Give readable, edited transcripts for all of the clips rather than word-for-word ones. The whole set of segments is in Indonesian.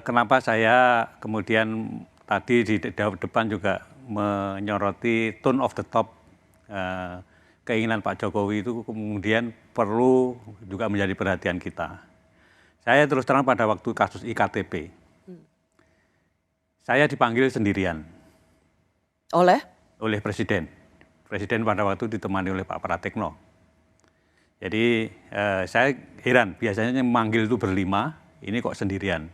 Kenapa saya kemudian tadi di depan juga menyoroti tone of the top, keinginan Pak Jokowi itu kemudian perlu juga menjadi perhatian kita. Saya terus terang pada waktu kasus IKTP, saya dipanggil sendirian. Oleh Presiden. Presiden pada waktu ditemani oleh Pak Pratikno. Jadi saya heran, biasanya memanggil itu berlima, ini kok sendirian.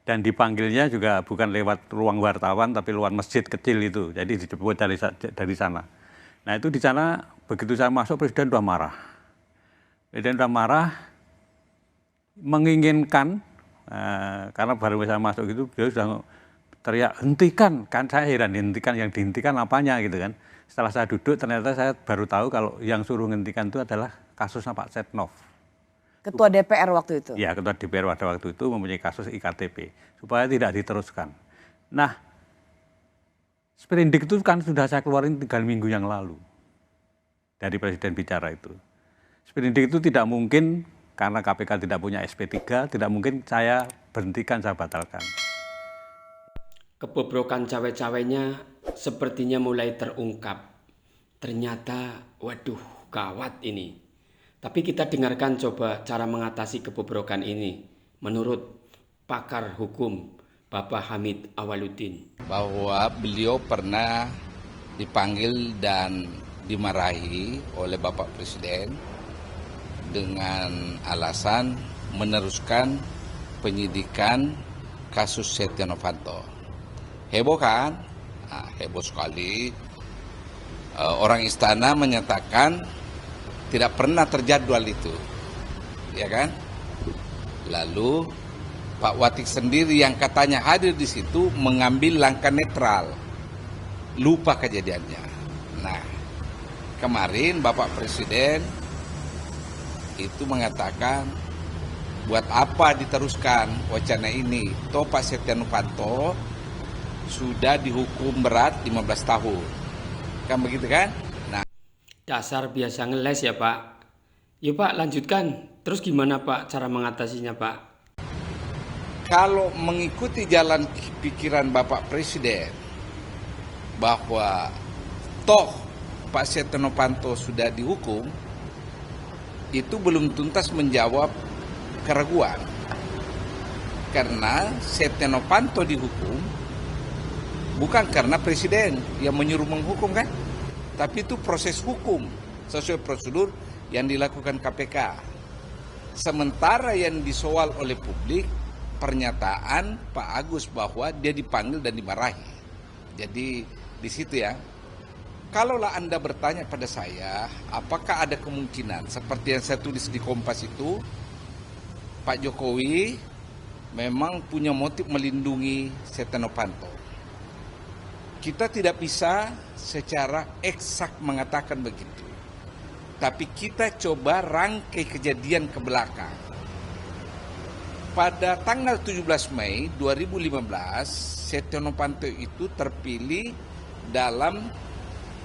Dan dipanggilnya juga bukan lewat ruang wartawan, tapi lewat masjid kecil itu. Jadi dijemput dari sana. Nah itu di sana, begitu saya masuk, Presiden sudah marah. Presiden sudah marah, menginginkan, karena baru saya masuk itu, beliau sudah teriak, hentikan. Kan saya heran, hentikan, yang dihentikan apanya gitu kan. Setelah saya duduk, ternyata saya baru tahu kalau yang suruh hentikan itu adalah kasusnya Pak Setnov. Ketua DPR waktu itu? Ya, Ketua DPR pada waktu itu mempunyai kasus IKTP, supaya tidak diteruskan. Nah, sprindik itu kan sudah saya keluarin 3 minggu yang lalu, dari Presiden bicara itu. Sprindik itu tidak mungkin, karena KPK tidak punya SP3, tidak mungkin saya berhentikan, saya batalkan. Kebobrokan cawe-cawenya sepertinya mulai terungkap. Ternyata, waduh, gawat ini. Tapi kita dengarkan coba cara mengatasi kebobrokan ini menurut pakar hukum Bapak Hamid Awaludin. Bahwa beliau pernah dipanggil dan dimarahi oleh Bapak Presiden dengan alasan meneruskan penyidikan kasus Setia Novanto. Heboh kan? Nah, heboh sekali. Orang istana menyatakan tidak pernah terjadwal itu, ya kan? Lalu Pak Watik sendiri yang katanya hadir di situ mengambil langkah netral, lupa kejadiannya. Nah, kemarin Bapak Presiden itu mengatakan, buat apa diteruskan wacana ini? Toh Pak Setia Novanto sudah dihukum berat 15 tahun, kan begitu kan? Dasar biasa ngeles ya Pak. Yuk Pak lanjutkan. Terus gimana Pak cara mengatasinya Pak? Kalau mengikuti jalan pikiran Bapak Presiden bahwa toh Pak Setia Novanto sudah dihukum, itu belum tuntas menjawab keraguan. Karena Setia Novanto dihukum bukan karena Presiden yang menyuruh menghukum kan? Tapi itu proses hukum sesuai prosedur yang dilakukan KPK. Sementara yang disoal oleh publik pernyataan Pak Agus bahwa dia dipanggil dan dimarahi. Jadi di situ ya. Kalaulah Anda bertanya pada saya, apakah ada kemungkinan seperti yang saya tulis di Kompas itu, Pak Jokowi memang punya motif melindungi Setia Novanto. Kita tidak bisa secara eksak mengatakan begitu. Tapi kita coba rangkai kejadian ke belakang. Pada tanggal 17 Mei 2015, Setia Novanto itu terpilih dalam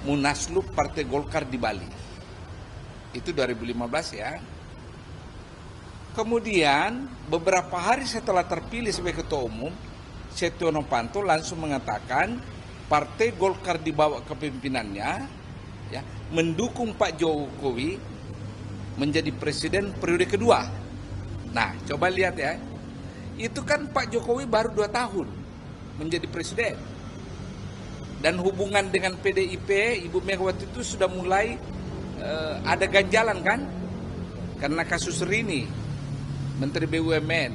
Munaslup Partai Golkar di Bali. Itu 2015 ya. Kemudian beberapa hari setelah terpilih sebagai ketua umum, Setia Novanto langsung mengatakan Partai Golkar di bawah kepemimpinannya ya, mendukung Pak Jokowi menjadi presiden periode kedua. Nah, coba lihat ya. Itu kan Pak Jokowi baru 2 tahun menjadi presiden. Dan hubungan dengan PDIP, Ibu Megawati itu sudah mulai ada ganjalan kan? Karena kasus Rini, Menteri BUMN.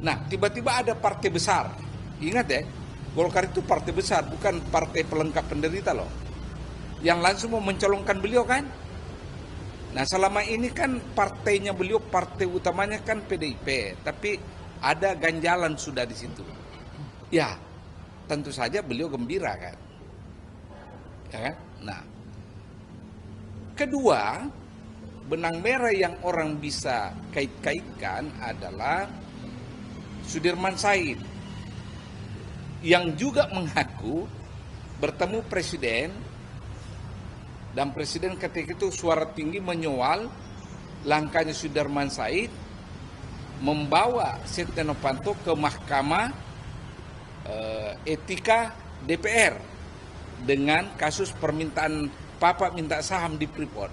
Nah, tiba-tiba ada partai besar. Ingat ya, Golkar itu partai besar, bukan partai pelengkap penderita loh. Yang langsung mau mencalonkan beliau kan. Nah selama ini kan partainya beliau, partai utamanya kan PDIP. Tapi ada ganjalan sudah di situ. Ya tentu saja beliau gembira kan. Ya kan? Nah kedua, benang merah yang orang bisa kait-kaitkan adalah Sudirman Said, yang juga mengaku bertemu Presiden, dan Presiden ketika itu suara tinggi menyoal langkahnya Sudirman Said membawa Setia Novanto ke Mahkamah Etika DPR dengan kasus permintaan Papa minta saham di Freeport.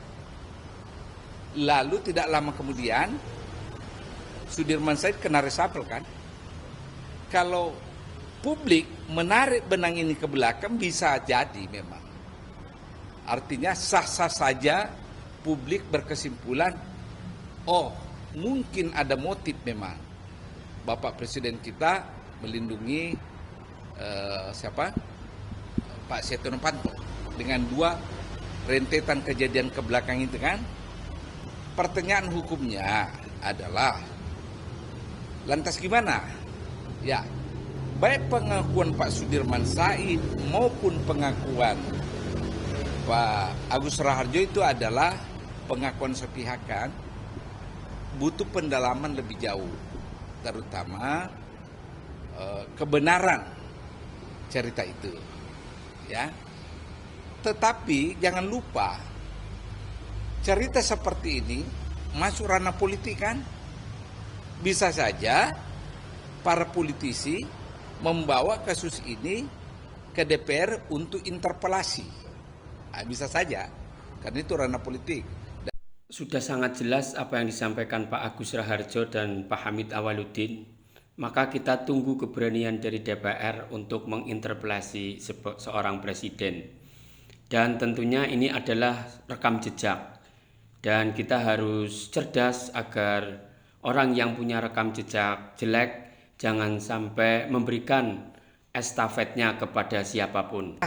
Lalu tidak lama kemudian Sudirman Said kena resapel kan. Kalau publik menarik benang ini ke belakang bisa jadi memang. Artinya sah-sah saja publik berkesimpulan, oh mungkin ada motif memang. Bapak Presiden kita melindungi Pak Setia Novanto dengan 2 rentetan kejadian ke belakang itu kan. Pertanyaan hukumnya adalah, lantas gimana? Ya, baik pengakuan Pak Sudirman Said maupun pengakuan Pak Agus Raharjo itu adalah pengakuan sepihak kan, butuh pendalaman lebih jauh, terutama kebenaran cerita itu, ya. Tetapi jangan lupa, cerita seperti ini masuk ranah politik kan, bisa saja para politisi membawa kasus ini ke DPR untuk interpelasi. Nah, bisa saja, karena itu ranah politik. Sudah sangat jelas apa yang disampaikan Pak Agus Raharjo dan Pak Hamid Awaludin. Maka kita tunggu keberanian dari DPR untuk menginterpelasi seorang presiden. Dan tentunya ini adalah rekam jejak. Dan kita harus cerdas agar orang yang punya rekam jejak jelek jangan sampai memberikan estafetnya kepada siapapun.